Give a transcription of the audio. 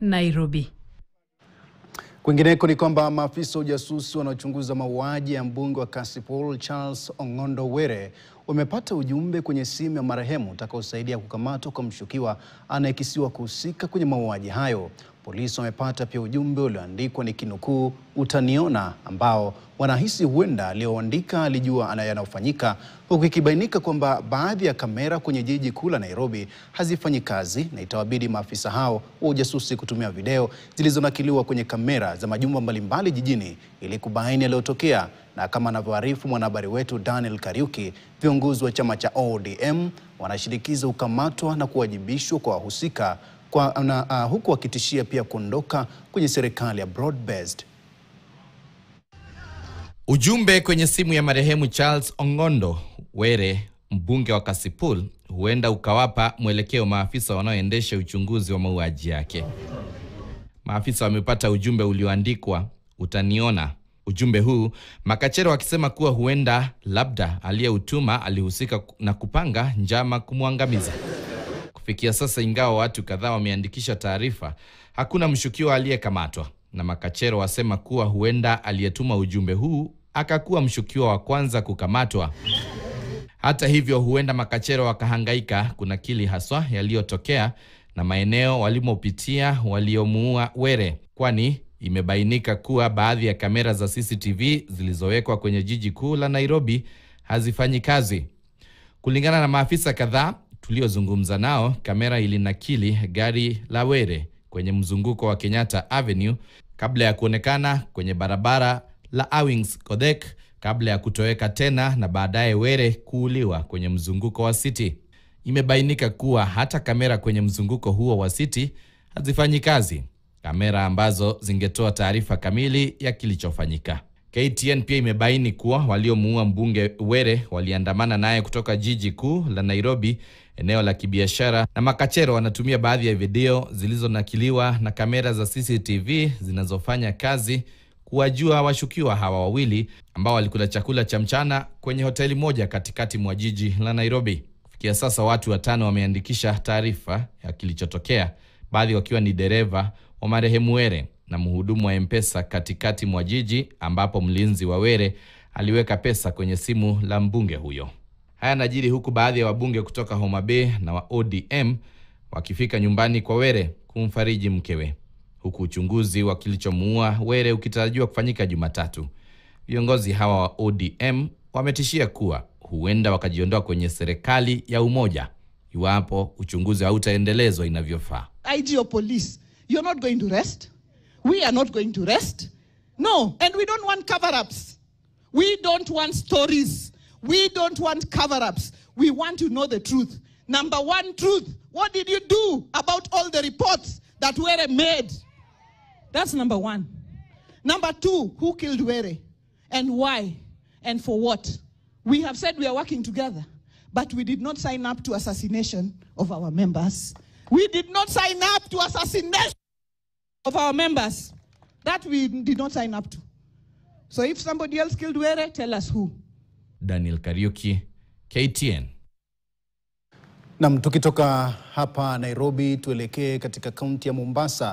Nairobi. Kwingineko ni kwamba maafisa wa ujasusi wanaochunguza mauaji ya mbunge wa Kasipul Charles Ong'ondo Were wamepata ujumbe kwenye simu ya marehemu utakaosaidia kukamatwa kwa mshukiwa anayekisiwa kuhusika kwenye mauaji hayo. Polisi wamepata pia ujumbe ulioandikwa ni kinukuu "utaniona", ambao wanahisi huenda aliyoandika alijua yanayofanyika, huku ikibainika kwamba baadhi ya kamera kwenye jiji kuu la Nairobi hazifanyi kazi na itawabidi maafisa hao wa ujasusi kutumia video zilizonakiliwa kwenye kamera za majumba mbalimbali jijini ili kubaini yaliyotokea. Na kama anavyoarifu mwanahabari wetu Daniel Kariuki, viongozi wa chama cha ODM wanashinikiza kukamatwa na kuwajibishwa kwa wahusika huku wakitishia pia kuondoka kwenye serikali ya broad-based. Ujumbe kwenye simu ya marehemu Charles Ong'ondo Were, mbunge wa Kasipul, huenda ukawapa mwelekeo maafisa wanaoendesha uchunguzi wa mauaji yake. Maafisa wamepata ujumbe ulioandikwa "utaniona". Ujumbe huu, makachero wakisema kuwa huenda labda aliyeutuma alihusika na kupanga njama kumwangamiza. Kufikia sasa, ingawa watu kadhaa wameandikisha taarifa, hakuna mshukiwa aliyekamatwa, na makachero wasema kuwa huenda aliyetuma ujumbe huu akakuwa mshukiwa wa kwanza kukamatwa. Hata hivyo, huenda makachero wakahangaika kunakili haswa yaliyotokea na maeneo walimopitia waliomuua Were, kwani imebainika kuwa baadhi ya kamera za CCTV zilizowekwa kwenye jiji kuu la Nairobi hazifanyi kazi. Kulingana na maafisa kadhaa tuliozungumza nao, kamera ilinakili gari la Were kwenye mzunguko wa Kenyatta Avenue kabla ya kuonekana kwenye barabara la Awings Kodhek, kabla ya kutoweka tena na baadaye Were kuuliwa kwenye mzunguko wa City. Imebainika kuwa hata kamera kwenye mzunguko huo wa City hazifanyi kazi, kamera ambazo zingetoa taarifa kamili ya kilichofanyika. KTN pia imebaini kuwa waliomuua mbunge Were waliandamana naye kutoka jiji kuu la Nairobi, eneo la kibiashara, na makachero wanatumia baadhi ya video zilizonakiliwa na kamera za CCTV zinazofanya kazi kuwajua washukiwa hawa wawili ambao walikula chakula cha mchana kwenye hoteli moja katikati mwa jiji la Nairobi. Kufikia sasa watu 5 wameandikisha taarifa ya kilichotokea, baadhi wakiwa ni dereva wa marehemu Were na mhudumu wa M-Pesa katikati mwa jiji, ambapo mlinzi wa Were aliweka pesa kwenye simu la mbunge huyo. Haya najiri huku baadhi ya wabunge kutoka Homa Bay na wa ODM wakifika nyumbani kwa Were kumfariji mkewe, huku uchunguzi wa kilichomuua Were ukitarajiwa kufanyika Jumatatu. Viongozi hawa wa ODM wametishia kuwa huenda wakajiondoa kwenye serikali ya umoja iwapo uchunguzi hautaendelezwa inavyofaa. IG of police, you're not going to rest. We are not going to rest. No, and we don't want cover-ups. We don't want stories. We don't want cover-ups. We want to know the truth. Number one truth, what did you do about all the reports that Were made? That's number one. Number two, who killed Were and why and for what? We have said we are working together, but we did not sign up to assassination of our members. We did not sign up to assassination of our members. That we did not sign up to. So if somebody else killed Were, tell us who. Daniel Kariuki, KTN. Na tukitoka hapa Nairobi tuelekee katika kaunti ya Mombasa.